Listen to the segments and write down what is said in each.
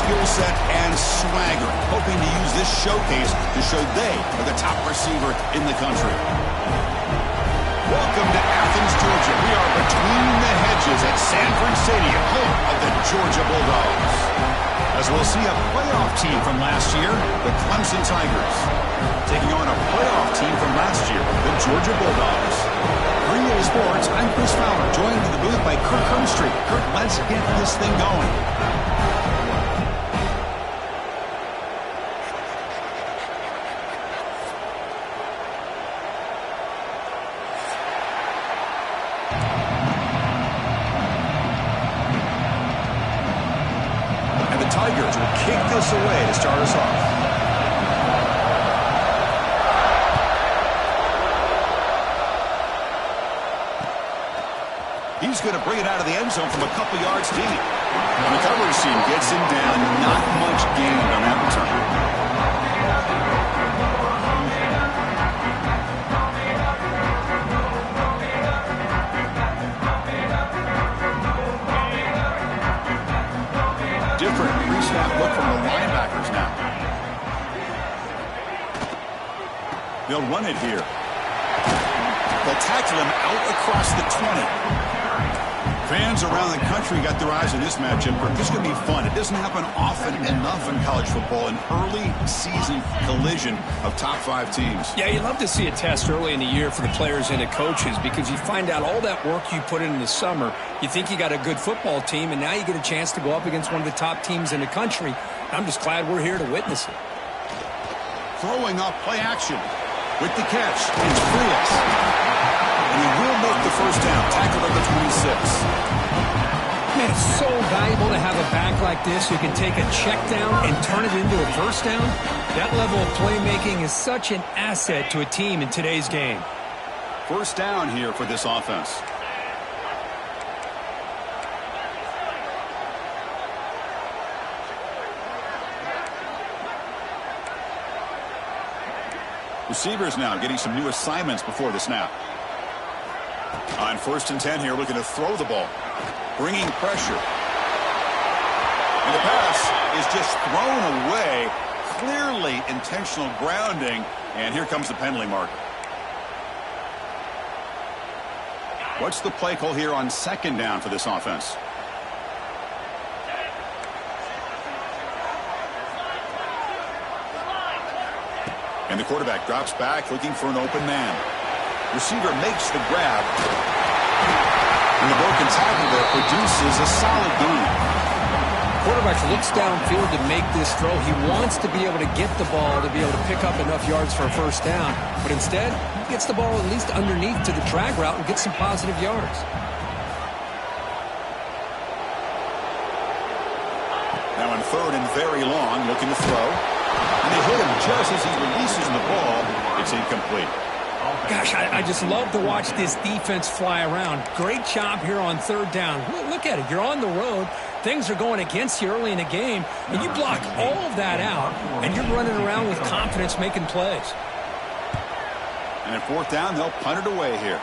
skill set and swagger, hoping to use this showcase to show they are the top receiver in the country. Welcome to Athens, Georgia. We are between the hedges at Sanford Stadium, home of the Georgia Bulldogs. As we'll see a playoff team from last year, the Clemson Tigers, taking on a playoff team from last year, the Georgia Bulldogs. 3A Sports, I'm Chris Fowler, joined in the booth by Kirk Hermstreet. Kirk, let's get this thing going. And the Tigers will kick this away to start us off. He's going to bring it out of the end zone from a couple yards deep. And the coverage team gets him down. Not much gained on that return. Different pre-snap look from the linebackers now. They'll run it here. They'll tackle him out across the 20. Fans around the country got their eyes on this matchup. This is going to be fun. It doesn't happen often enough in college football, an early season collision of top 5 teams. Yeah, you love to see a test early in the year for the players and the coaches because you find out all that work you put in the summer. You think you got a good football team, and now you get a chance to go up against one of the top teams in the country. I'm just glad we're here to witness it. Throwing up play action with the catch. It's Frias. And he will make the first down. Tackled at the 26. Man, it's so valuable to have a back like this who can take a check down and turn it into a first down. That level of playmaking is such an asset to a team in today's game. First down here for this offense. Receivers now getting some new assignments before the snap. On 1st and 10 here, looking to throw the ball. Bringing pressure. And the pass is just thrown away. Clearly intentional grounding. And here comes the penalty mark. What's the play call here on 2nd down for this offense? And the quarterback drops back looking for an open man. Receiver makes the grab. And the broken tackle there produces a solid gain. Quarterback looks downfield to make this throw. He wants to be able to get the ball to be able to pick up enough yards for a first down. But instead, he gets the ball at least underneath to the drag route and gets some positive yards. Now on 3rd and very long, looking to throw. And they hit him just as he releases the ball. It's incomplete. Gosh, I just love to watch this defense fly around. Great job here on 3rd down. Look at it. You're on the road. Things are going against you early in the game, and you block all of that out, and you're running around with confidence making plays. And at 4th down, they'll punt it away here.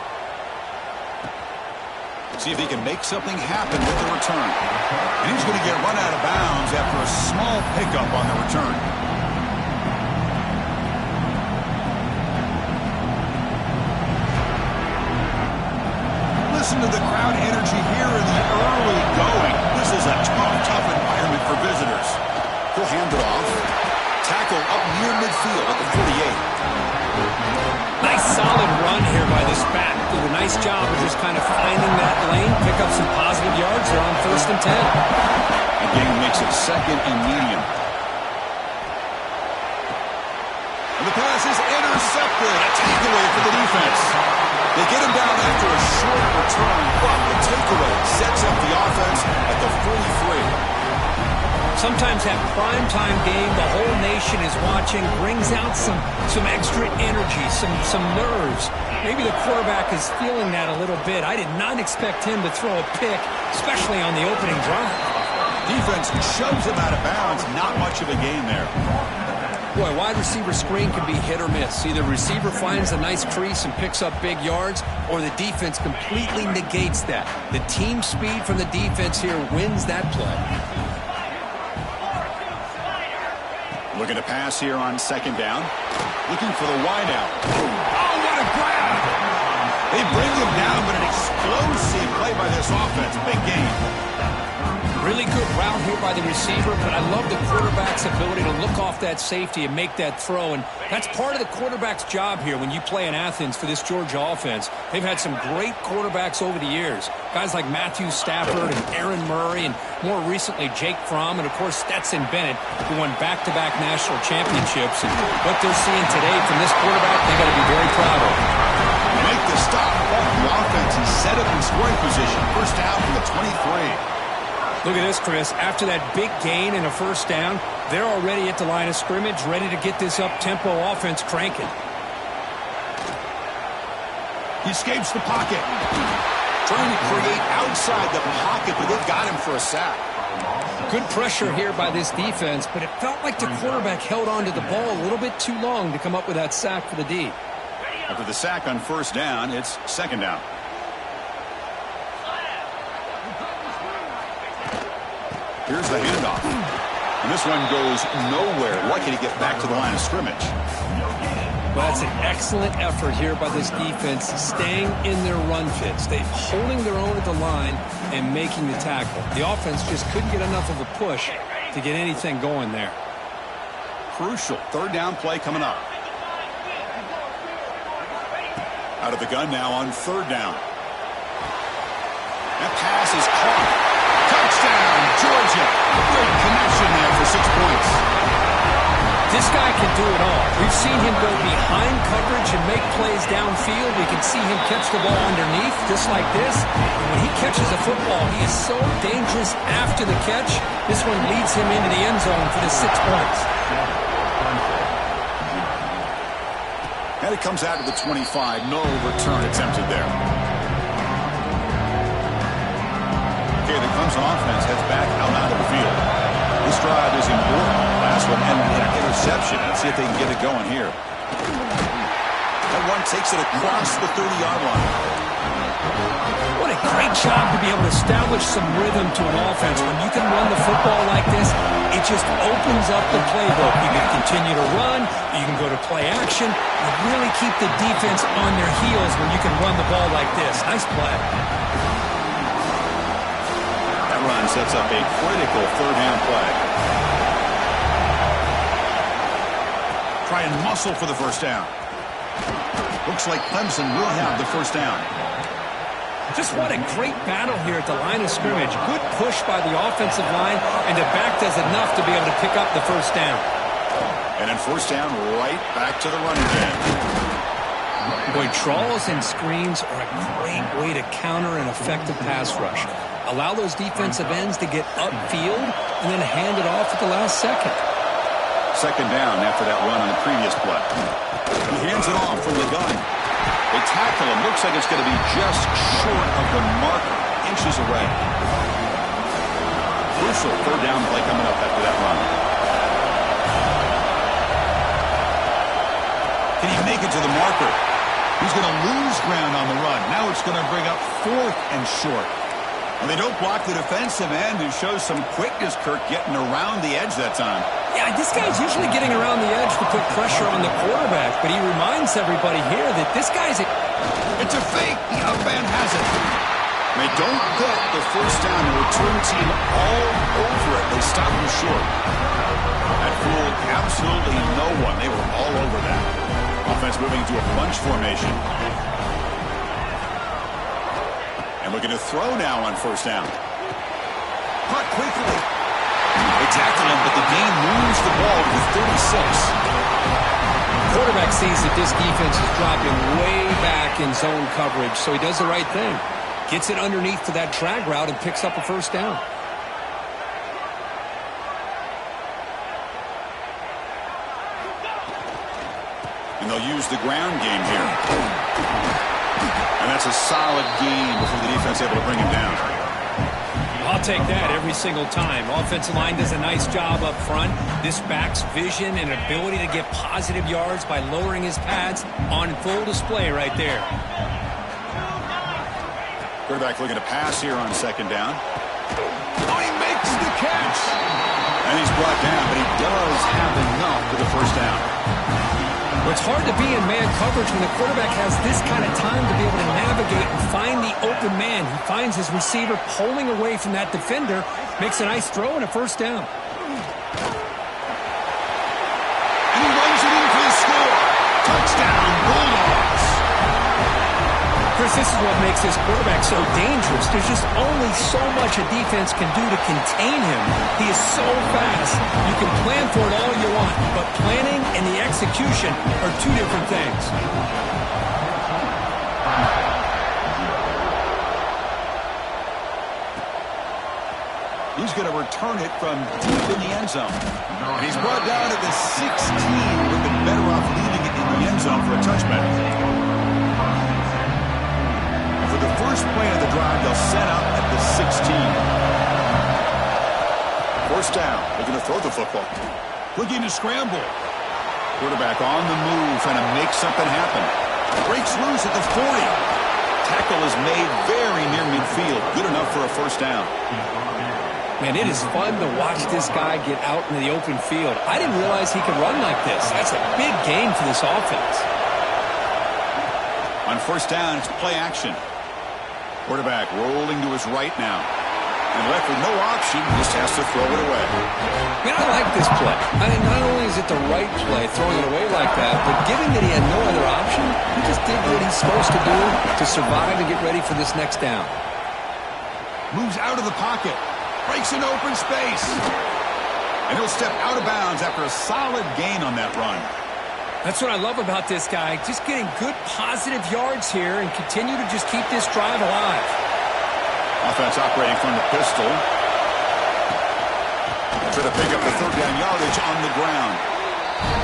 See if he can make something happen with the return. And he's going to get run out of bounds after a small pickup on the return. Listen to the crowd energy here in the early going. This is a tough environment for visitors. He'll hand it off. Tackle up near midfield at the 48. Nice solid run here by this back. Did a nice job of just kind of finding that lane, pick up some positive yards. They're on 1st and 10. The game makes it 2nd and medium. And the pass is intercepted. A takeaway for the defense. They get him down after a short return, but the takeaway sets up the offense at the 43. Sometimes that primetime game, the whole nation is watching, brings out some extra energy, some nerves. Maybe the quarterback is feeling that a little bit. I did not expect him to throw a pick, especially on the opening drive. Defense shoves him out of bounds. Not much of a gain there. Boy, wide receiver screen can be hit or miss. Either receiver finds a nice crease and picks up big yards, or the defense completely negates that. The team speed from the defense here wins that play. Looking to pass here on second down. Looking for the wide out. Oh, what a grab! They bring him down, but an explosive play by this offense. Big gain. Really good route here by the receiver, but I love the quarterback's ability to look off that safety and make that throw. And that's part of the quarterback's job here when you play in Athens for this Georgia offense. They've had some great quarterbacks over the years. Guys like Matthew Stafford and Aaron Murray, and more recently Jake Fromm, and of course Stetson Bennett, who won back-to-back national championships. And what they're seeing today from this quarterback, they've got to be very proud of. Make the stop. The offense is set up in scoring position. First down from the 23. Look at this, Chris. After that big gain and a first down, they're already at the line of scrimmage, ready to get this up-tempo offense cranking. He escapes the pocket. Trying to create outside the pocket, but they've got him for a sack. Good pressure here by this defense, but it felt like the quarterback held on to the ball a little bit too long to come up with that sack for the D. After the sack on first down, it's second down. Here's the handoff. And this one goes nowhere. Lucky to get back to the line of scrimmage. Well, that's an excellent effort here by this defense, staying in their run fits. They're holding their own at the line and making the tackle. The offense just couldn't get enough of a push to get anything going there. Crucial third down play coming up. Out of the gun now on third down. That pass is caught. Touchdown, Georgia. Great connection there for 6 points. This guy can do it all. We've seen him go behind coverage and make plays downfield. We can see him catch the ball underneath, just like this. And when he catches a football, he is so dangerous after the catch. This one leads him into the end zone for the 6 points. And it comes out of the 25. No return attempted there. Okay, the Clemson offense heads back out of the field. This drive is important. Last one ended in an interception. Let's see if they can get it going here. That one takes it across the 30-yard line. What a great job to be able to establish some rhythm to an offense. When you can run the football like this, it just opens up the playbook. You can continue to run. You can go to play action. You really keep the defense on their heels when you can run the ball like this. Nice play. That run sets up a critical third-down play. Try and muscle for the first down. Looks like Clemson will have the first down. Just what a great battle here at the line of scrimmage. Good push by the offensive line, and the back does enough to be able to pick up the first down. And then first down right back to the running game. Boy, draws and screens are a great way to counter an effective pass rush. Allow those defensive ends to get upfield and then hand it off at the last second. Second down after that run on the previous play. He hands it off from the gun. They tackle him. Looks like it's going to be just short of the marker, inches away. Crucial third down play coming up after that run. Can he make it to the marker? He's going to lose ground on the run. Now it's going to bring up fourth and short. And they don't block the defensive end, who shows some quickness, Kirk, getting around the edge that time. Yeah, this guy's usually getting around the edge to put pressure on the quarterback, but he reminds everybody here that this guy's It's a fake. The up man has it. They don't get the first down. The return team all over it. They stop him short. That fooled absolutely no one. They were all over that. Offense moving into a bunch formation. And looking to throw now on first down. Caught quickly. They tackle him, but the gain moves the ball to the 36. Quarterback sees that this defense is dropping way back in zone coverage, so he does the right thing. Gets it underneath to that drag route and picks up a first down. And they'll use the ground game here. And that's a solid gain before the defense able to bring him down. I'll take that every single time. Offensive line does a nice job up front. This back's vision and ability to get positive yards by lowering his pads on full display right there. Quarterback looking to pass here on second down. Oh, he makes the catch. And he's brought down, but he does have enough for the first down. Well, it's hard to be in man coverage when the quarterback has this kind of time to be able to navigate and find the open man. He finds his receiver pulling away from that defender, makes a nice throw and a first down. And he runs it in for the score. Touchdown, Bulldogs. Chris, this is what makes this quarterback so dangerous. There's just only so much a defense can do to contain him. He is so fast. You can plan for it all you want, but planning and the execution are two different things. He's going to return it from deep in the end zone. And he's brought down at the 16. Would have been better off leaving it in the end zone for a touchback. For the first play of the drive, they'll set up at the 16. First down. Looking to throw the football. Looking to scramble. Quarterback on the move, trying to make something happen. Breaks loose at the 40. Tackle is made very near midfield. Good enough for a first down. Man, it is fun to watch this guy get out in the open field. I didn't realize he could run like this. That's a big gain for this offense. On first down, it's play action. Quarterback rolling to his right now. And left with no option, just has to throw it away. Man, I like this play. I mean, not only is it the right play, throwing it away like that, but given that he had no other option, he just did what he's supposed to do to survive and get ready for this next down. Moves out of the pocket. Breaks an open space. And he'll step out of bounds after a solid gain on that run. That's what I love about this guy. Just getting good positive yards here and continue to just keep this drive alive. Offense operating from the pistol. Try to pick up the third down yardage on the ground.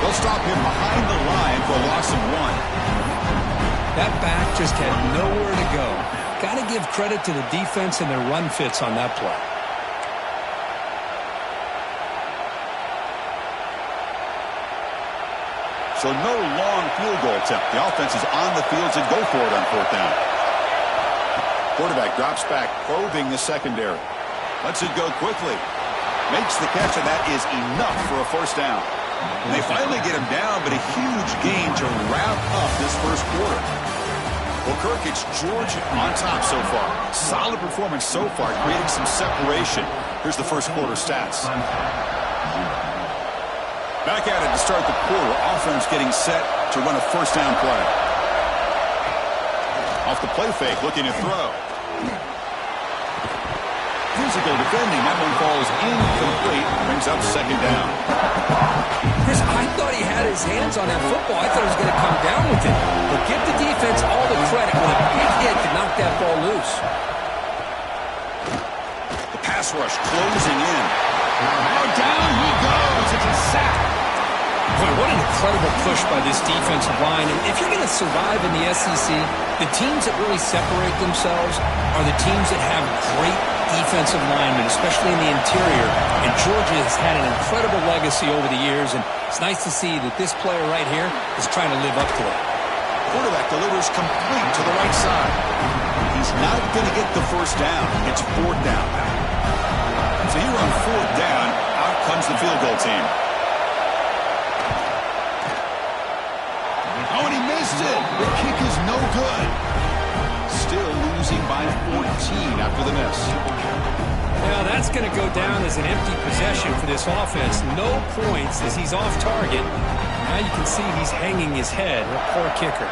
They'll stop him behind the line for a loss of 1. That back just had nowhere to go. Got to give credit to the defense and their run fits on that play. So no long field goal attempt. The offense is on the field to go for it on fourth down. Quarterback drops back, probing the secondary. Lets it go quickly. Makes the catch, and that is enough for a first down. And they finally get him down, but a huge gain to wrap up this first quarter. Well, Kirk, it's Georgia on top so far. Solid performance so far, creating some separation. Here's the first quarter stats. Back at it to start the quarter. Offense getting set to run a first down play. Off the play fake, looking to throw. Physical defending. That one falls incomplete. Brings up second down. Chris, I thought he had his hands on that football. I thought he was going to come down with it. But give the defense all the credit with a big hit to knock that ball loose. The pass rush closing in. Now down he goes. It's a sack. Boy, what an incredible push by this defensive line. And if you're going to survive in the SEC, the teams that really separate themselves are the teams that have great defensive linemen, especially in the interior. And Georgia has had an incredible legacy over the years, and it's nice to see that this player right here is trying to live up to it. Quarterback delivers complete to the right side. He's not going to get the first down. It's fourth down. So here on fourth down, out comes the field goal team. Oh, and he missed it. The kick is no good. Still losing by 14 after the miss. Well, that's going to go down as an empty possession for this offense. No points as he's off target. Now you can see he's hanging his head. A poor kicker.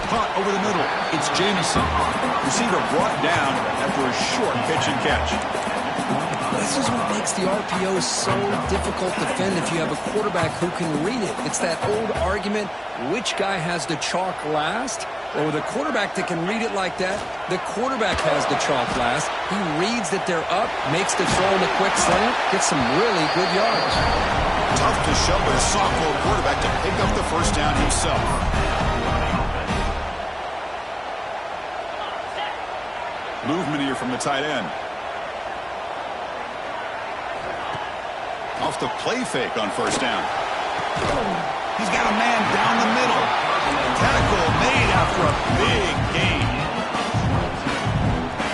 Caught over the middle. It's Jamison. Receiver brought down after a short pitch and catch. This is what makes the RPO so difficult to defend if you have a quarterback who can read it. It's that old argument, which guy has the chalk last? Or with a quarterback that can read it like that, the quarterback has the chalk last. He reads that they're up, makes the throw in the quick slant, gets some really good yards. Tough to show with a sophomore quarterback to pick up the first down himself. Movement here from the tight end. Off the play fake on first down. He's got a man down the middle. Tackle made after a big gain.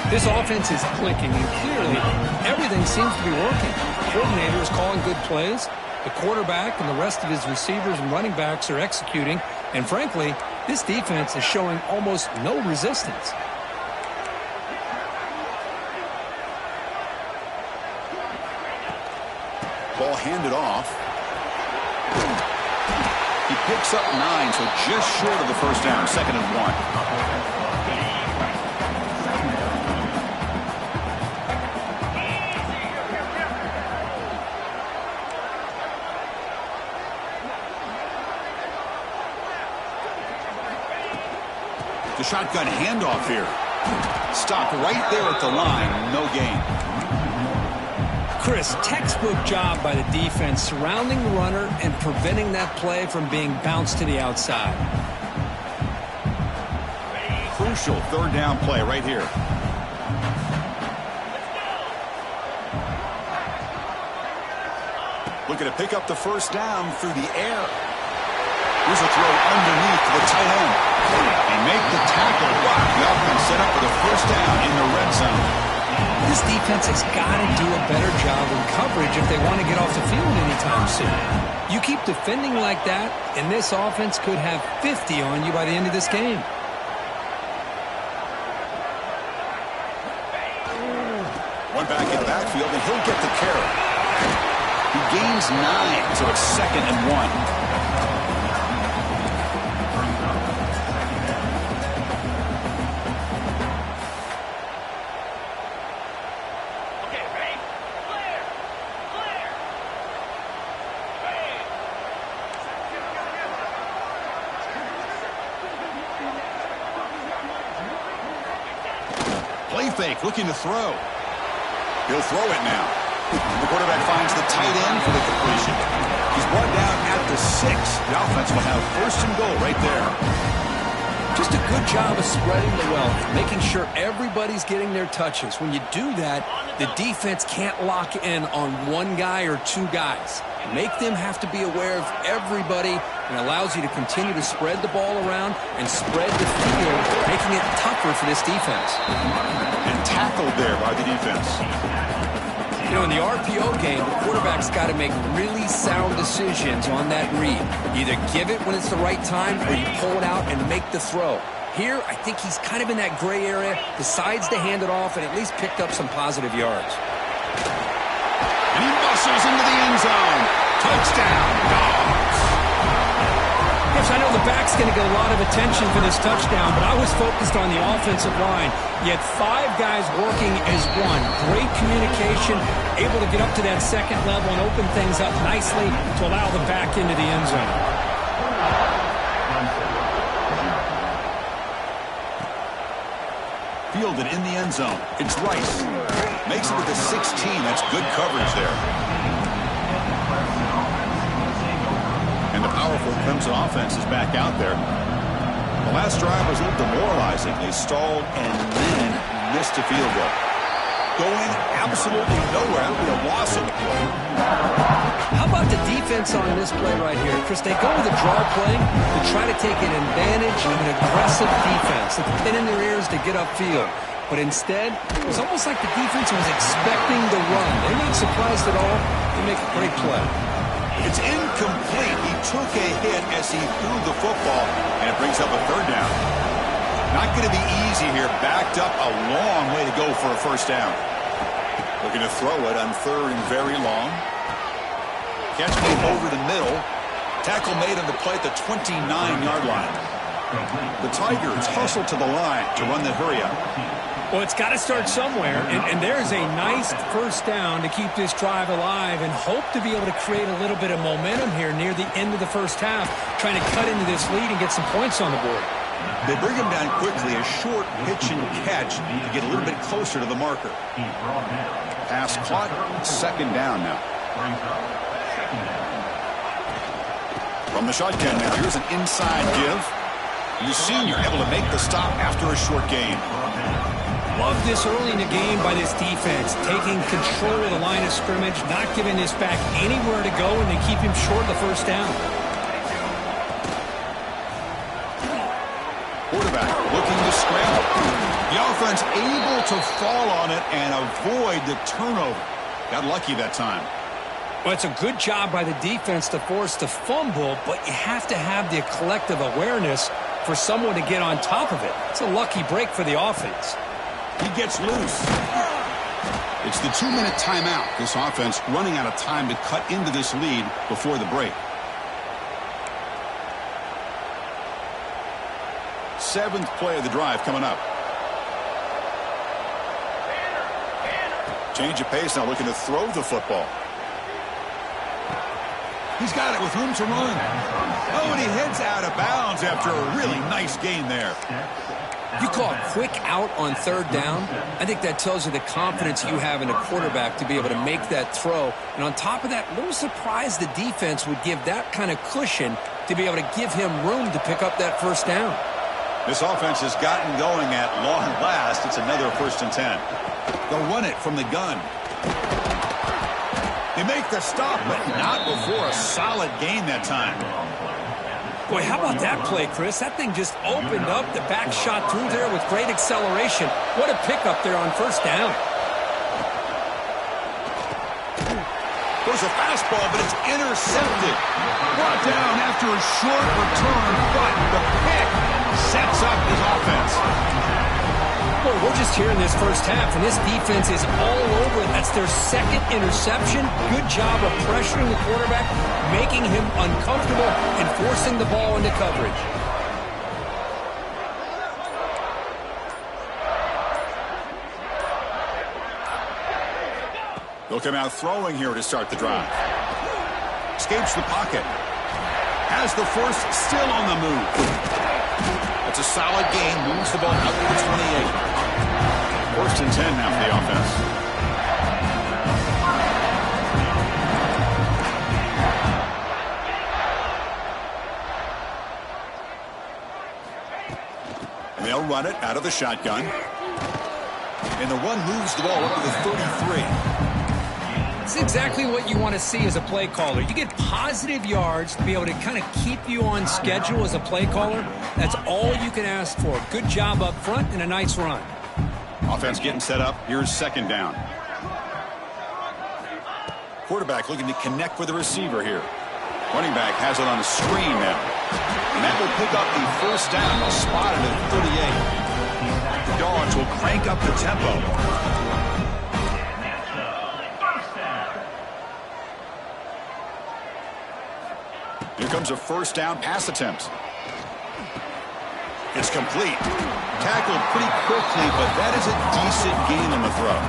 This offense is clicking, and clearly everything everything seems to be working. The coordinator is calling good plays. The quarterback and the rest of his receivers and running backs are executing. And frankly, this defense is showing almost no resistance. Ball handed off. He picks up 9, so just short of the first down, 2nd and 1. The shotgun handoff here. Stopped right there at the line. No gain. Chris, textbook job by the defense surrounding the runner and preventing that play from being bounced to the outside. Crucial 3rd down play right here. Looking to pick up the first down through the air. Here's a throw underneath the tight end. They make the tackle. The offense set up for the first down in the red zone. This defense has got to do a better job in coverage if they want to get off the field anytime soon. You keep defending like that, and this offense could have 50 on you by the end of this game. One back in the backfield, and he'll get the carry. He gains 9, so it's 2nd and 1. Play fake, looking to throw. He'll throw it now. The quarterback finds the tight end for the completion. He's brought down at the 6. The offense will have 1st and goal right there. Just a good job of spreading the wealth, making sure everybody's getting their touches. When you do that, the defense can't lock in on one guy or two guys. Make them have to be aware of everybody, and allows you to continue to spread the ball around and spread the field, making it tougher for this defense. And tackled there by the defense. You know, in the RPO game, the quarterback's got to make really sound decisions on that read. Either give it when it's the right time, or you pull it out and make the throw. Here, I think he's kind of in that gray area, decides to hand it off, and at least picked up some positive yards. And he muscles into the end zone. Touchdown, Dogs. Yes, I know the back's going to get a lot of attention for this touchdown, but I was focused on the offensive line. You had 5 guys working as one. Great communication, able to get up to that 2nd level and open things up nicely to allow the back into the end zone. Fielded in the end zone. It's Rice. Makes it with the 16. That's good coverage there. And the powerful Clemson offense is back out there. The last drive was a little demoralizing. They stalled and then missed a field goal. Going absolutely nowhere. That'll be a loss of the play. How about the defense on this play right here? Chris, they go with a draw play to try to take an advantage of an aggressive defense. It's a pin in their ears to get upfield. But instead, it was almost like the defense was expecting the run. They're not surprised at all. They make a great play. It's incomplete. He took a hit as he threw the football, and it brings up a 3rd down. Not going to be easy here. Backed up a long way to go for a first down. Looking to throw it on 3rd and very long. Catch made over the middle. Tackle made on the play at the 29-yard line. The Tigers hustle to the line to run the hurry up. Well, it's got to start somewhere, and there's a nice first down to keep this drive alive and hope to be able to create a little bit of momentum here near the end of the first half, trying to cut into this lead and get some points on the board. They bring him down quickly, a short pitch and catch to get a little bit closer to the marker. Pass caught, 2nd down now. From the shotgun now, here's an inside give. The senior able to make the stop after a short gain. Love this early in the game by this defense, taking control of the line of scrimmage, not giving this back anywhere to go, and they keep him short of the first down. Quarterback looking to scramble. The offense able to fall on it and avoid the turnover. Got lucky that time. Well, it's a good job by the defense to force the fumble, but you have to have the collective awareness for someone to get on top of it. It's a lucky break for the offense. He gets loose. It's the 2-minute timeout. This offense running out of time to cut into this lead before the break. 7th play of the drive coming up. Change of pace now, looking to throw the football. He's got it with room to run. Oh, and he heads out of bounds after a really nice gain there. You call a quick out on 3rd down. I think that tells you the confidence you have in a quarterback to be able to make that throw. And on top of that, a little surprised the defense would give that kind of cushion to be able to give him room to pick up that 1st down. This offense has gotten going at long last. It's another 1st and 10. They'll run it from the gun. They make the stop, but not before a solid gain that time. Boy, how about that play, Chris? That thing just opened up. The back shot through there with great acceleration. What a pickup there on 1st down. There's a fastball, but it's intercepted. Brought down after a short return, but the pick sets up his offense. Boy, we're just here in this 1st half, and this defense is all over it. That's their 2nd interception. Good job of pressuring the quarterback, making him uncomfortable, and forcing the ball into coverage. They'll come out throwing here to start the drive. Escapes the pocket. Has the 1st, still on the move. That's a solid gain. Moves the ball out to the 28. 1st and 10 now for the offense. And they'll run it out of the shotgun. And the one moves the ball up to the 33. It's exactly what you want to see as a play caller. You get positive yards to be able to kind of keep you on schedule as a play caller. That's all you can ask for. Good job up front and a nice run. Offense getting set up. Here's 2nd down. Quarterback looking to connect with the receiver here. Running back has it on a screen now. And that will pick up the 1st down. They'll spot it at 38. The Dogs will crank up the tempo. Here comes a 1st down pass attempt. It's complete. Tackled pretty quickly, but that is a decent gain on the throw.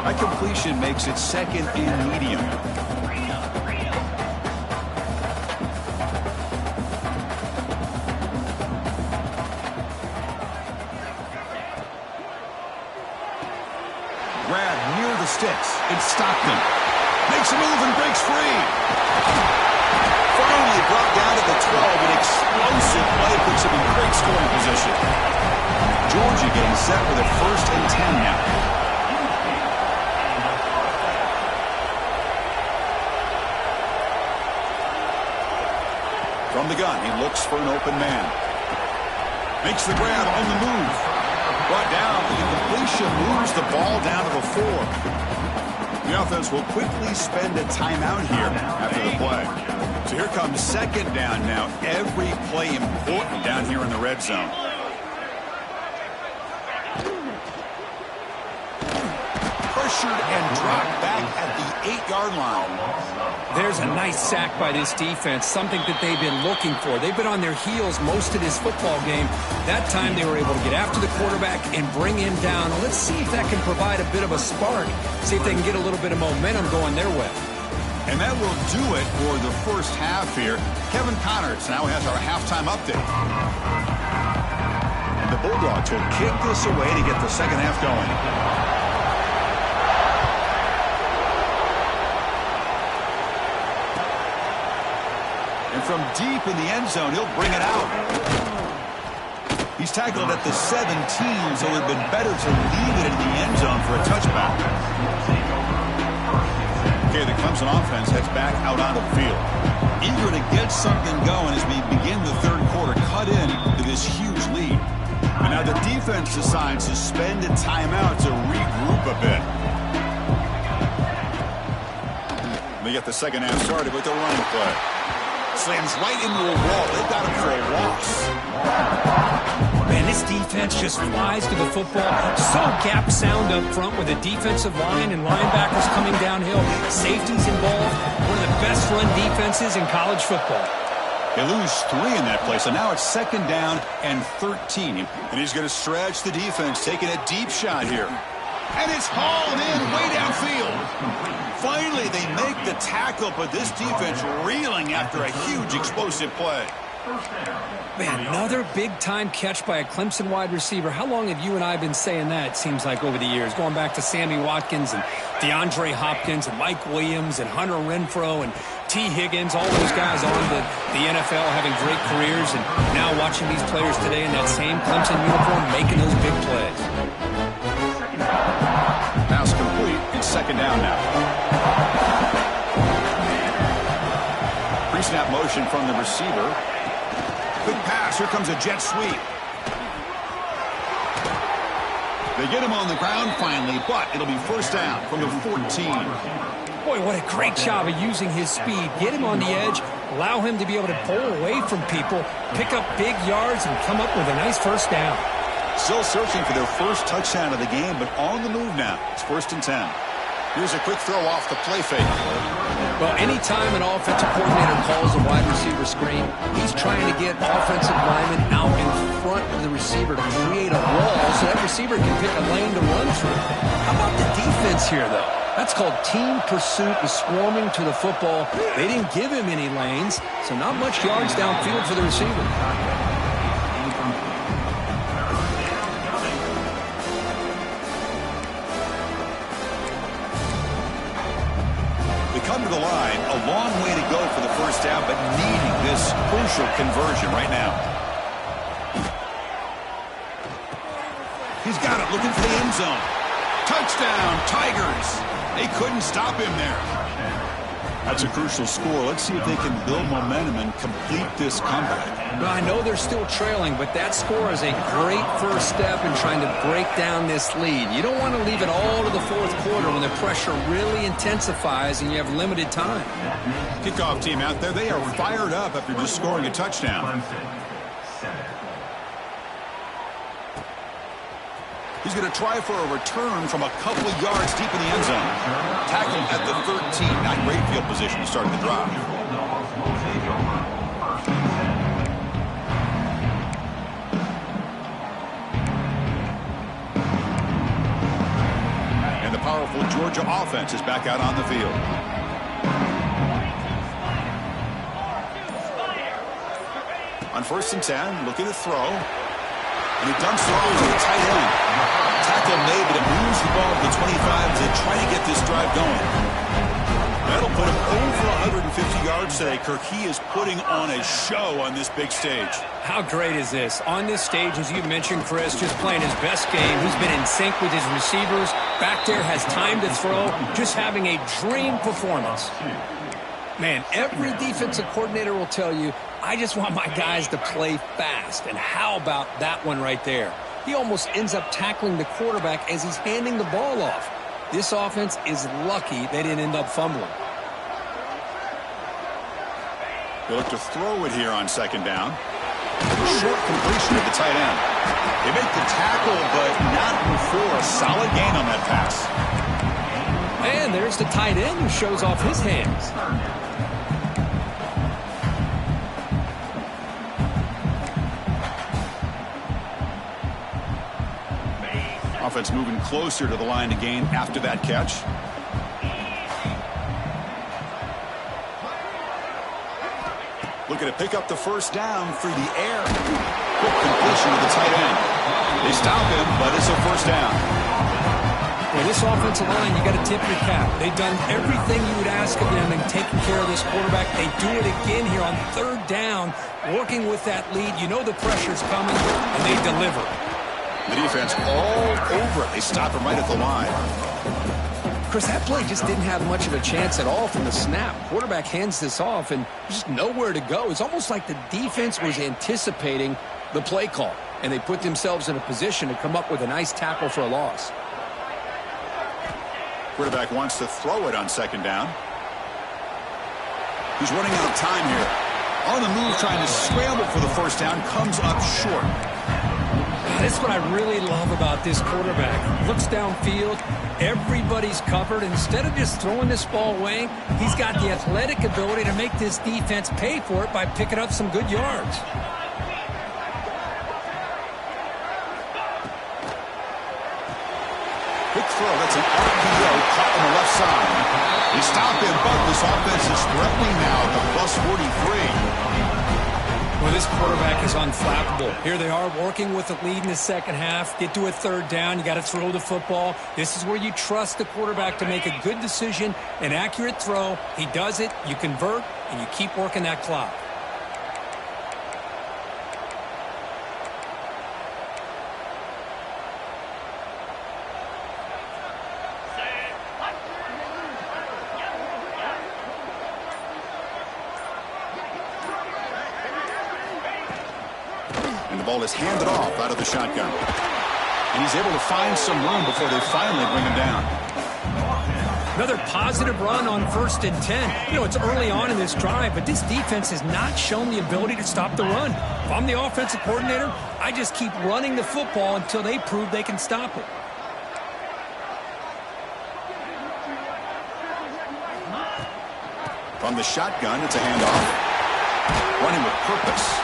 That completion makes it 2nd and medium. Grab near the sticks. It's Stockton. Makes a move and breaks free. Finally brought down to the 12. An explosive play puts him in great scoring position. Georgia getting set with a 1st and 10 now. From the gun, he looks for an open man. Makes the grab on the move. Brought down, the completion moves the ball down to the 4. The offense will quickly spend a timeout here after the play. So here comes 2nd down now. Every play important down here in the red zone. Pressured and dropped back at the 8-yard line. There's a nice sack by this defense, something that they've been looking for. They've been on their heels most of this football game. That time they were able to get after the quarterback and bring him down. Let's see if that can provide a bit of a spark. See if they can get a little bit of momentum going their way. And that will do it for the 1st half here. Kevin Connors now has our halftime update. And the Bulldogs will kick this away to get the 2nd half going. And from deep in the end zone, he'll bring it out. He's tackled at the 17, so it would have been better to leave it in the end zone for a touchback. Okay, the Clemson offense heads back out on the field. Eager to get something going as we begin the 3rd quarter, cut in to this huge lead. But now the defense decides to spend a timeout to regroup a bit. They get the second half started with the running play. Slams right into a wall. They've got him for a loss. Man, this defense just flies to the football. So gap sound up front with a defensive line and linebackers coming downhill. Safeties involved. One of the best run defenses in college football. They lose 3 in that play, so now it's second down and 13. And he's going to stretch the defense, taking a deep shot here. And it's hauled in way downfield. Finally, they make the tackle, but this defense reeling after a huge explosive play. Man, another big-time catch by a Clemson wide receiver. How long have you and I been saying that, it seems like, over the years? Going back to Sammy Watkins and DeAndre Hopkins and Mike Williams and Hunter Renfrow and T. Higgins, all those guys on the NFL having great careers, and now watching these players today in that same Clemson uniform making those big plays. Pass complete. It's second down now. Pre-snap motion from the receiver. Quick pass. Here comes a jet sweep. They get him on the ground finally, but it'll be first down from the 14. Boy, what a great job of using his speed. Get him on the edge, allow him to be able to pull away from people, pick up big yards, and come up with a nice first down. Still searching for their first touchdown of the game, but on the move now. It's first and 10. Here's a quick throw off the play fake. Well, anytime an offensive coordinator calls a wide receiver screen, he's trying to get offensive linemen out in front of the receiver to create a wall so that receiver can pick a lane to run through. How about the defense here, though? That's called team pursuit and swarming to the football. They didn't give him any lanes, so not much yards downfield for the receiver. Come to the line, a long way to go for the first down, but needing this crucial conversion right now. He's got it, looking for the end zone. Touchdown, Tigers. They couldn't stop him there. That's a crucial score. Let's see if they can build momentum and complete this comeback. Well, I know they're still trailing, but that score is a great first step in trying to break down this lead. You don't want to leave it all to the fourth quarter when the pressure really intensifies and you have limited time. Kickoff team out there, they are fired up after just scoring a touchdown. He's going to try for a return from a couple of yards deep in the end zone. Tackled at the 13. Not great field position to start the drive. And the powerful Georgia offense is back out on the field. On first and 10, looking to throw. And he dumps it off to the tight end. Tackle made, but it moves the ball to the 25 to try to get this drive going. That'll put him over 150 yards today. Kirk, he is putting on a show on this big stage. How great is this? On this stage, as you mentioned, Chris, just playing his best game. He's been in sync with his receivers. Back there, has time to throw. Just having a dream performance. Man, every defensive coordinator will tell you, I just want my guys to play fast. And how about that one right there? He almost ends up tackling the quarterback as he's handing the ball off. This offense is lucky they didn't end up fumbling. They look to throw it here on second down. Short completion to the tight end. They make the tackle, but not before a solid gain on that pass. And there's the tight end who shows off his hands. Offense moving closer to the line to gain after that catch. Looking to pick up the first down through the air. Quick completion to the tight end. They stop him, but it's a first down. Well, this offensive line, you got to tip your cap. They've done everything you would ask of them in taking care of this quarterback. They do it again here on third down, working with that lead. You know the pressure's coming, and they deliver. The defense all over it. They stop him right at the line. Chris, that play just didn't have much of a chance at all from the snap. Quarterback hands this off, and there's just nowhere to go. It's almost like the defense was anticipating the play call, and they put themselves in a position to come up with a nice tackle for a loss. Quarterback wants to throw it on second down. He's running out of time here. On the move, trying to scramble for the first down, comes up short. This is what I really love about this quarterback. Looks downfield, everybody's covered. Instead of just throwing this ball away, he's got the athletic ability to make this defense pay for it by picking up some good yards. Quick throw, that's an RPO caught on the left side. He stopped him, but this offense is threatening now at the +43. Well, this quarterback is unflappable. Here they are working with a lead in the second half. Get to a third down. You got to throw the football. This is where you trust the quarterback to make a good decision, an accurate throw. He does it, you convert, and you keep working that clock. Ball is handed off out of the shotgun. And he's able to find some room before they finally bring him down. Another positive run on 1st and 10. You know, it's early on in this drive, but this defense has not shown the ability to stop the run. If I'm the offensive coordinator, I just keep running the football until they prove they can stop it. From the shotgun, it's a handoff. Running with purpose.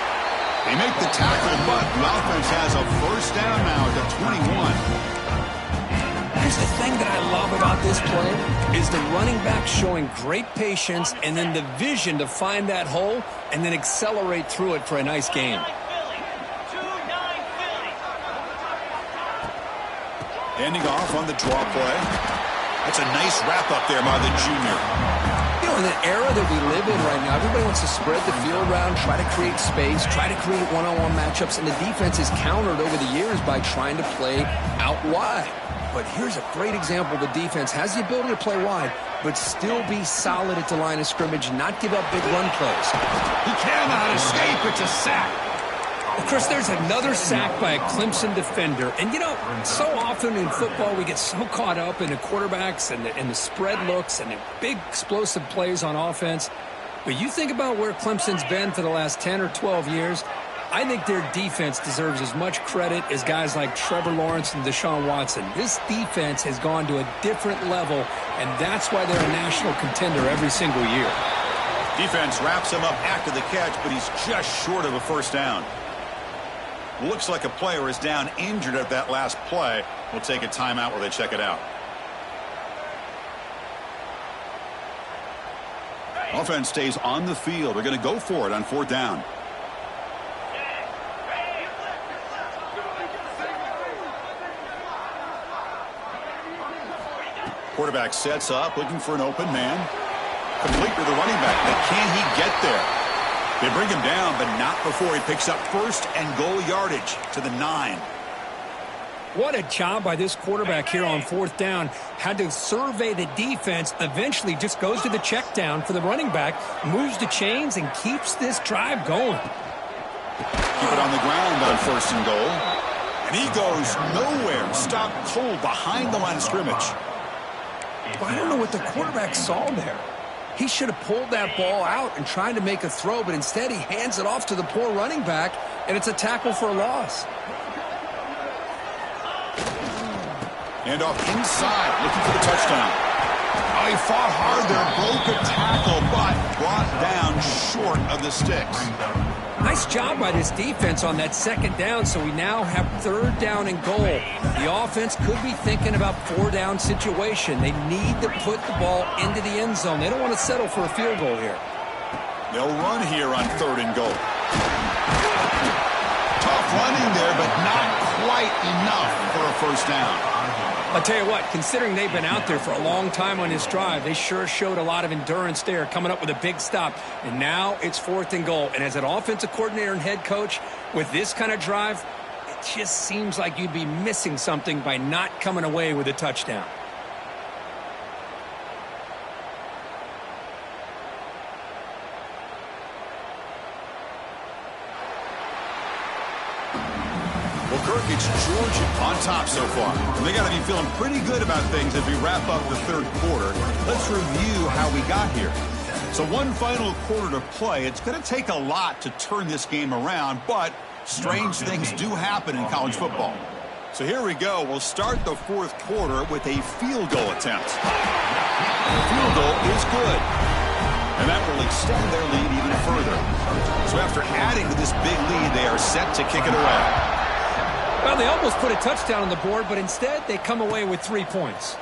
They make the tackle, but the offense has a first down now at the 21. Here's the thing that I love about this play is the running back showing great patience and then the vision to find that hole and then accelerate through it for a nice gain. Handing off on the draw play. That's a nice wrap up there by the junior. You know, in the era that we live in right now, everybody wants to spread the field around, try to create space, try to create one-on-one matchups, and the defense is countered over the years by trying to play out wide. But here's a great example. The defense has the ability to play wide, but still be solid at the line of scrimmage, not give up big run plays. He cannot escape. It's a sack. Well, Chris, there's another sack by a Clemson defender. And, you know, so often in football we get so caught up in the quarterbacks and the spread looks and the big explosive plays on offense. But you think about where Clemson's been for the last 10 or 12 years, I think their defense deserves as much credit as guys like Trevor Lawrence and Deshaun Watson. This defense has gone to a different level, and that's why they're a national contender every single year. Defense wraps him up after the catch, but he's just short of a first down. Looks like a player is down injured at that last play. We'll take a timeout where they check it out. Offense stays on the field. They're going to go for it on 4th down. Quarterback sets up, looking for an open man. Complete to the running back, but can he get there? They bring him down, but not before he picks up 1st and goal yardage to the 9. What a job by this quarterback here on 4th down. Had to survey the defense, eventually just goes to the check down for the running back, moves the chains, and keeps this drive going. Keep it on the ground on 1st and goal. And he goes nowhere. Stopped cold behind the line of scrimmage. Well, I don't know what the quarterback saw there. He should have pulled that ball out and tried to make a throw, but instead he hands it off to the poor running back, and it's a tackle for a loss. Hand off inside, looking for the touchdown. Oh, he fought hard there, broke a tackle, but brought down short of the sticks. Nice job by this defense on that 2nd down, so we now have 3rd down and goal. The offense could be thinking about 4-down situation. They need to put the ball into the end zone. They don't want to settle for a field goal here. They'll run here on 3rd and goal. Tough running there, but not quite enough for a first down. I'll tell you what, considering they've been out there for a long time on this drive, they sure showed a lot of endurance there, coming up with a big stop. And now it's 4th and goal. And as an offensive coordinator and head coach, with this kind of drive, it just seems like you'd be missing something by not coming away with a touchdown. Kirk, it's Georgia on top so far. And they got to be feeling pretty good about things as we wrap up the 3rd quarter. Let's review how we got here. So one final quarter to play. It's going to take a lot to turn this game around, but strange things do happen in college football. So here we go. We'll start the fourth quarter with a field goal attempt. The field goal is good, and that will extend their lead even further. So after adding to this big lead, they are set to kick it away. Well, they almost put a touchdown on the board, but instead they come away with 3 points.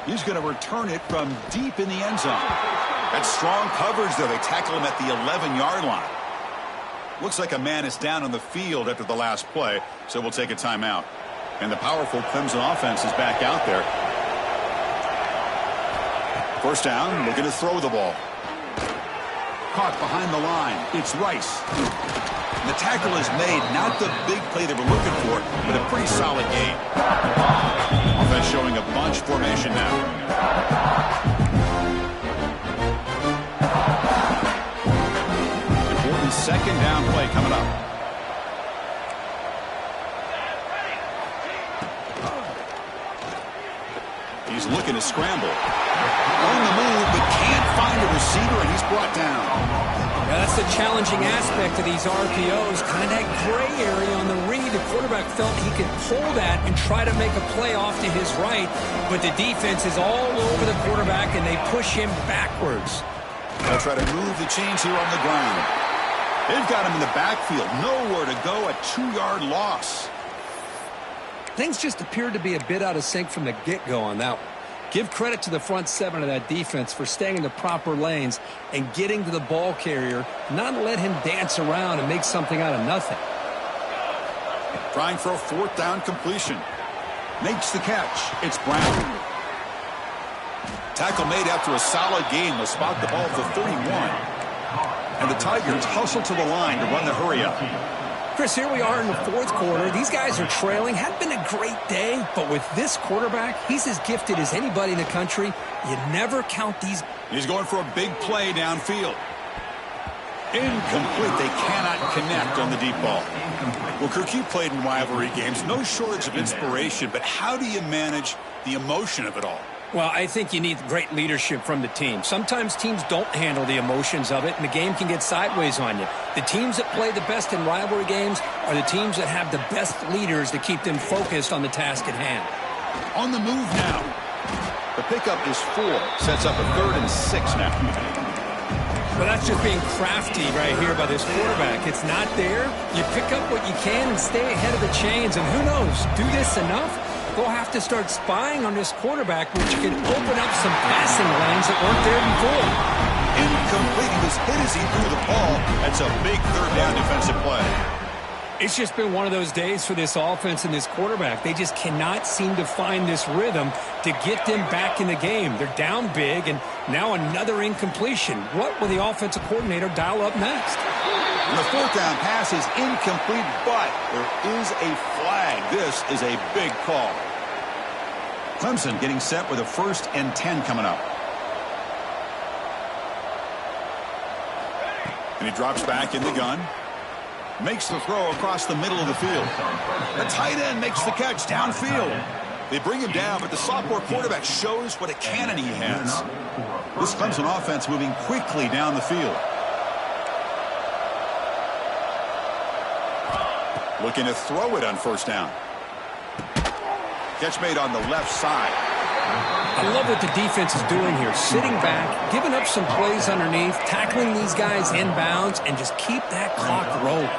He's going to return it from deep in the end zone. That's strong coverage, though. They tackle him at the 11-yard line. Looks like a man is down on the field after the last play, so we'll take a timeout. And the powerful Clemson offense is back out there. First down, looking to throw the ball. Caught behind the line. It's Rice. The tackle is made, not the big play they were looking for, but a pretty solid gain. Offense showing a bunch formation now. Important second down play coming up. He's looking to scramble. On the move, but can't find a receiver, and he's brought down. Yeah, that's the challenging aspect of these RPOs. Kind of that gray area on the read. The quarterback felt he could pull that and try to make a play off to his right, but the defense is all over the quarterback, and they push him backwards. They'll try to move the chains here on the ground. They've got him in the backfield. Nowhere to go, a 2-yard loss. Things just appeared to be a bit out of sync from the get-go on that one. Give credit to the front seven of that defense for staying in the proper lanes and getting to the ball carrier, not let him dance around and make something out of nothing. Trying for a fourth down completion. Makes the catch. It's Brown. Tackle made after a solid gain. They'll spot the ball at the 31. And the Tigers hustle to the line to run the hurry up. Chris, here we are in the fourth quarter. These guys are trailing. Had been a great day, but with this quarterback, he's as gifted as anybody in the country. You never count these. He's going for a big play downfield. Incomplete. They cannot connect on the deep ball. Well, Kirk, you played in rivalry games. No shortage of inspiration, but how do you manage the emotion of it all? Well, I think you need great leadership from the team. Sometimes teams don't handle the emotions of it, and the game can get sideways on you. The teams that play the best in rivalry games are the teams that have the best leaders to keep them focused on the task at hand. On the move now. The pickup is 4. Sets up a 3rd and 6 now. Well, that's just being crafty right here by this quarterback. It's not there. You pick up what you can and stay ahead of the chains, and who knows, do this enough, they'll have to start spying on this quarterback, which can open up some passing lanes that weren't there before. Incomplete. He was hit as he threw the ball. That's a big third down defensive play. It's just been one of those days for this offense and this quarterback. They just cannot seem to find this rhythm to get them back in the game. They're down big, and now another incompletion. What will the offensive coordinator dial up next? And the fourth down pass is incomplete, but there is a flag. This is a big call. Clemson getting set with a 1st and 10 coming up. And he drops back in the gun. Makes the throw across the middle of the field. The tight end makes the catch downfield. They bring him down, but the sophomore quarterback shows what a cannon he has. This Clemson offense moving quickly down the field. Looking to throw it on 1st down. Catch made on the left side. I love what the defense is doing here. Sitting back, giving up some plays underneath, tackling these guys inbounds, and just keep that clock rolling.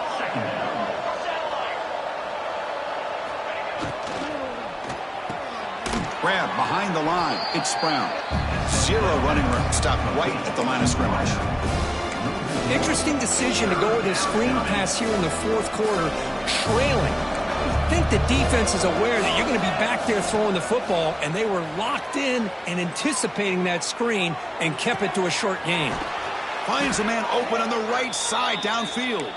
Grab behind the line. It's Brown. 0 running room. Stopped right at the line of scrimmage. Interesting decision to go with a screen pass here in the fourth quarter, trailing. I think the defense is aware that you're going to be back there throwing the football, and they were locked in and anticipating that screen and kept it to a short gain. Finds a man open on the right side downfield.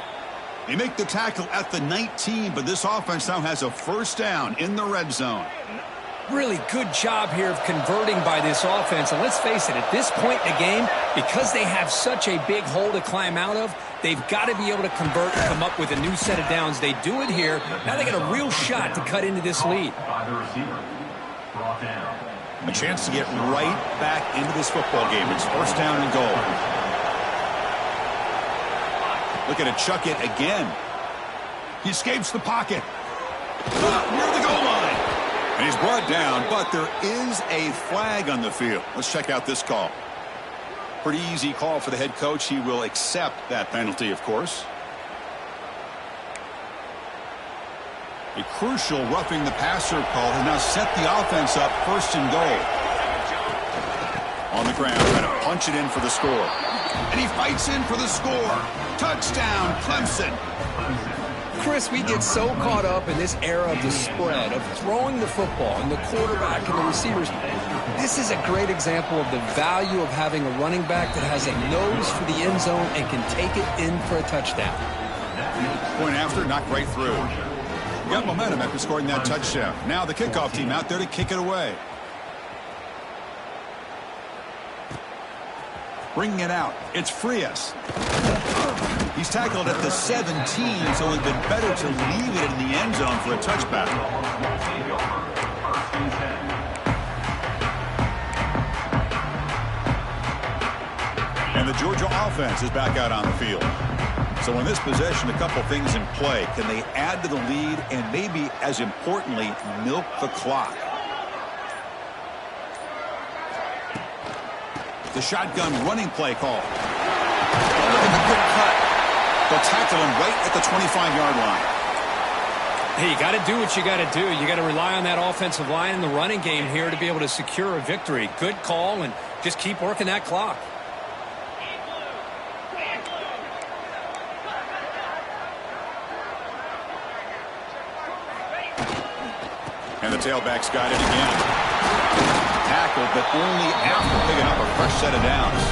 They make the tackle at the 19, but this offense now has a 1st down in the red zone. Really good job here of converting by this offense. And let's face it, at this point in the game, because they have such a big hole to climb out of, they've got to be able to convert and come up with a new set of downs. They do it here. Now they got a real shot to cut into this lead. A chance to get right back into this football game. It's first down and goal. Looking to chuck it again. He escapes the pocket. Near the goal line. And he's brought down, but there is a flag on the field. Let's check out this call. Pretty easy call for the head coach. He will accept that penalty, of course. A crucial roughing the passer call has now set the offense up first and goal. On the ground, trying to punch it in for the score. And he fights in for the score. Touchdown, Clemson. Chris, we get so caught up in this era of the spread, of throwing the football and the quarterback and the receivers. This is a great example of the value of having a running back that has a nose for the end zone and can take it in for a touchdown. Point after, knocked right through. Got momentum after scoring that touchdown. Now the kickoff team out there to kick it away. Bringing it out. It's Frias. He's tackled at the 17, so it would have been better to leave it in the end zone for a touchback. And the Georgia offense is back out on the field. So in this possession, a couple things in play. Can they add to the lead and maybe, as importantly, milk the clock? The shotgun running play call. Oh, look at the quick cut. They'll tackle him right at the 25-yard line. Hey, you got to do what you got to do. You got to rely on that offensive line in the running game here to be able to secure a victory. Good call, and just keep working that clock. And the tailback's got it again. Tackled, but only after picking up a fresh set of downs.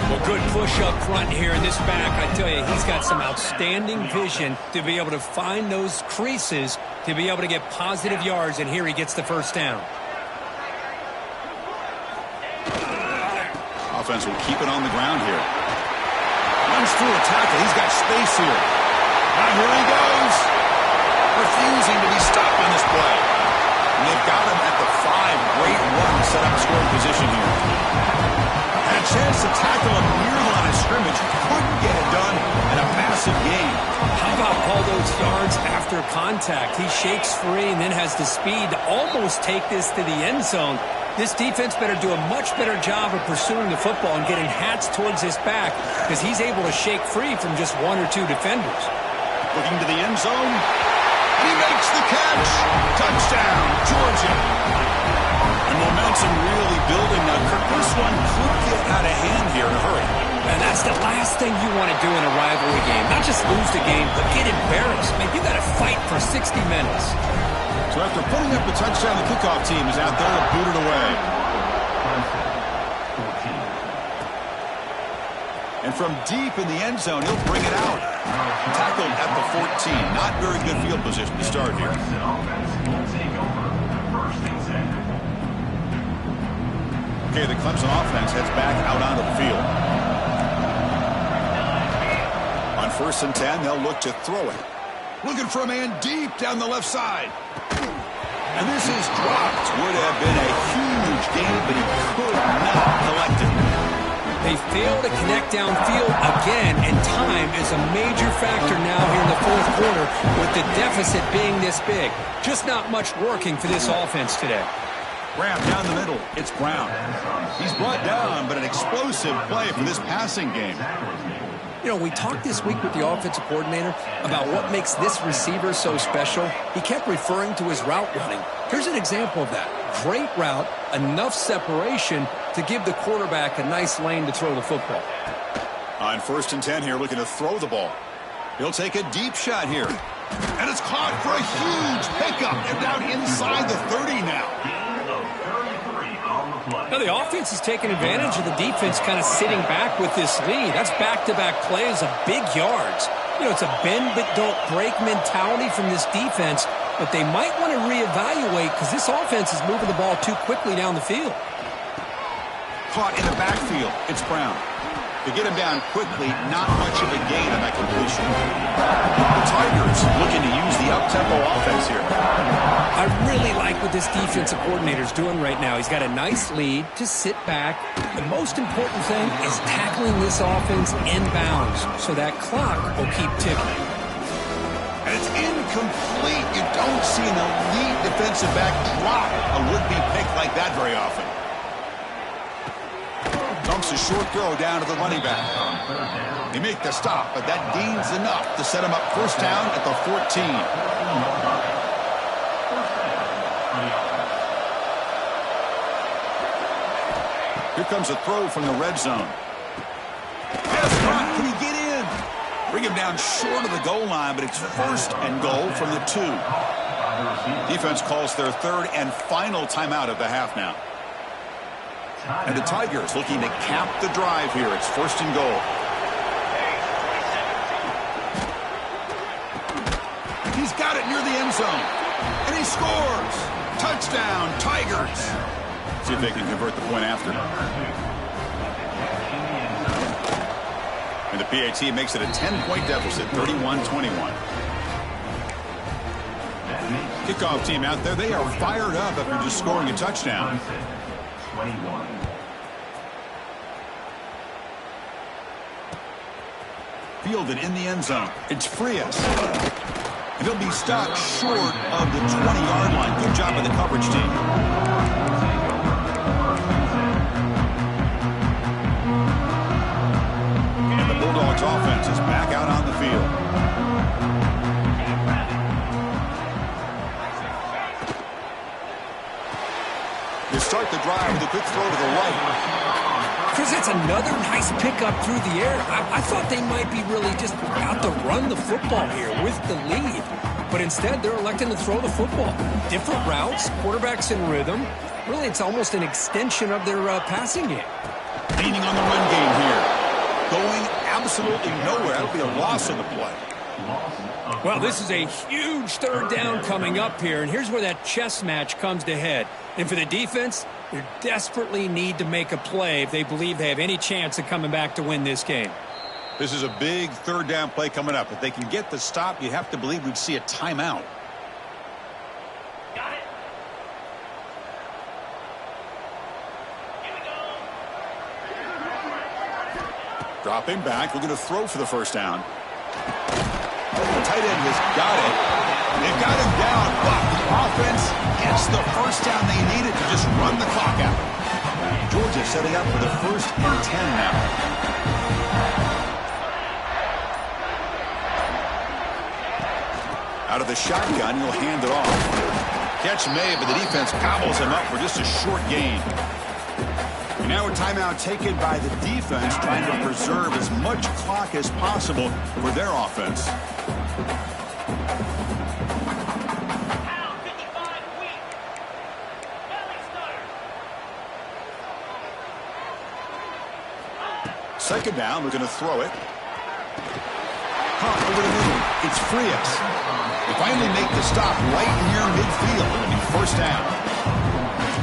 Well, good push up front here in this back. I tell you, he's got some outstanding vision to be able to find those creases to be able to get positive yards, and here he gets the first down. Offense will keep it on the ground here. Runs through a tackle. He's got space here. Now here he goes. Refusing to be stopped on this play. And they've got him at the 5. Great run to set up scoring position here. Had a chance to tackle him near the line of scrimmage. Couldn't get it done in a massive game. How about all those yards after contact? He shakes free and then has the speed to almost take this to the end zone. This defense better do a much better job of pursuing the football and getting hats towards his back, because he's able to shake free from just 1 or 2 defenders. Looking to the end zone. He makes the catch. Touchdown, Georgia. And momentum really building now. This one could get out of hand here in a hurry. And that's the last thing you want to do in a rivalry game. Not just lose the game, but get embarrassed. Man, you got to fight for 60 minutes. So after putting up the touchdown, the kickoff team is out there to boot it away. And from deep in the end zone, he'll bring it out. Tackled at the 14. Not very good field position to start here. Okay, the Clemson offense heads back out onto the field. On 1st and 10, they'll look to throw it. Looking for a man deep down the left side. And this is dropped. Would have been a huge game, but he could not collect it. They fail to connect downfield again, and time is a major factor now here in the 4th quarter with the deficit being this big. Just not much working for this offense today. Grab down the middle. It's Brown. He's brought down, but an explosive play for this passing game. You know, we talked this week with the offensive coordinator about what makes this receiver so special. He kept referring to his route running. Here's an example of that. Great route, enough separation to give the quarterback a nice lane to throw the football. On 1st and 10 here, looking to throw the ball. He'll take a deep shot here. And it's caught for a huge pickup. They're down inside the 30 now. Now the offense is taking advantage of the defense kind of sitting back with this lead. That's back-to-back plays of big yards. You know, it's a bend but don't break mentality from this defense, but they might want to reevaluate because this offense is moving the ball too quickly down the field. Caught in the backfield. It's Brown. To get him down quickly, not much of a gain on that completion. The Tigers looking to use the up-tempo offense here. I really like what this defensive coordinator is doing right now. He's got a nice lead. Just sit back. The most important thing is tackling this offense inbounds so that clock will keep ticking. And it's incomplete. You don't see an elite defensive back drop a would-be pick like that very often. Dumps a short throw down to the running back. They make the stop, but that gains enough to set him up first down at the 14. Here comes a throw from the red zone. Can he get in? Bring him down short of the goal line, but it's first and goal from the 2. Defense calls their third and final timeout of the half now. And the Tigers looking to cap the drive here. It's first and goal. He's got it near the end zone. And he scores. Touchdown, Tigers. See if they can convert the point after. And the PAT makes it a 10-point deficit, 31-21. Kickoff team out there, they are fired up after just scoring a touchdown. 21. Fielded in the end zone. It's Frias. And he'll be stopped short of the 20-yard line. Good job by the coverage team. And the Bulldogs offense is back out on the field. They start the drive with a quick throw to the right. Chris, that's another nice pickup through the air. I thought they might be really just out to run the football here with the lead. But instead, they're electing to throw the football. Different routes, quarterbacks in rhythm. Really, it's almost an extension of their passing game. Leaning on the run game here. Going absolutely nowhere. That'll be a loss of the play. Well, this is a huge third down coming up here, and here's where that chess match comes to head. And for the defense, they desperately need to make a play if they believe they have any chance of coming back to win this game. This is a big third down play coming up. If they can get the stop, you have to believe we'd see a timeout. Got it. Here we go. Dropping back, looking to throw for the first down. The tight end has got it. They've got him down, but the offense gets the first down they needed to just run the clock out. Georgia setting up for the 1st and 10 now. Out of the shotgun, he'll hand it off. Catch made, but the defense gobbles him up for just a short gain. And now a timeout taken by the defense, trying to preserve as much clock as possible for their offense. Second down, we're going to throw it. Caught over the middle. It's Frias. They finally make the stop right near midfield. It'll be first down.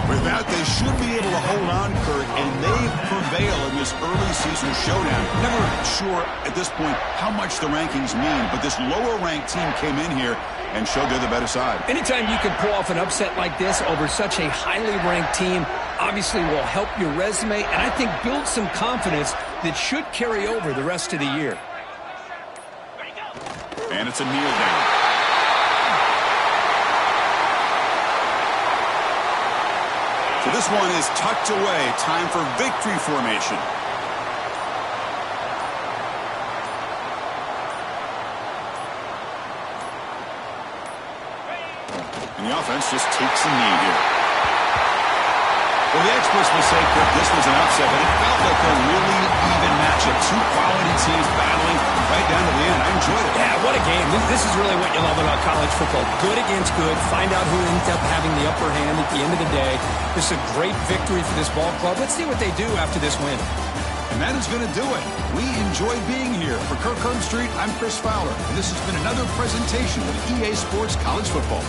With that, they should be able to hold on, Kurt, and they prevail in this early season showdown. Never sure at this point how much the rankings mean, but this lower-ranked team came in here and showed they're the better side. Anytime you can pull off an upset like this over such a highly ranked team, obviously will help your resume, and I think build some confidence that should carry over the rest of the year. And it's a kneel down. So this one is tucked away. Time for victory formation. And the offense just takes a knee here. Well, the experts will say, Kirk, this was an upset, but it felt like a really even matchup. Two quality teams battling right down to the end. I enjoyed it. Yeah, what a game. This is really what you love about college football. Good against good. Find out who ends up having the upper hand at the end of the day. This is a great victory for this ball club. Let's see what they do after this win. And that is going to do it. We enjoyed being here. For Kirk Herbstreit, I'm Chris Fowler, and this has been another presentation of EA Sports College Football.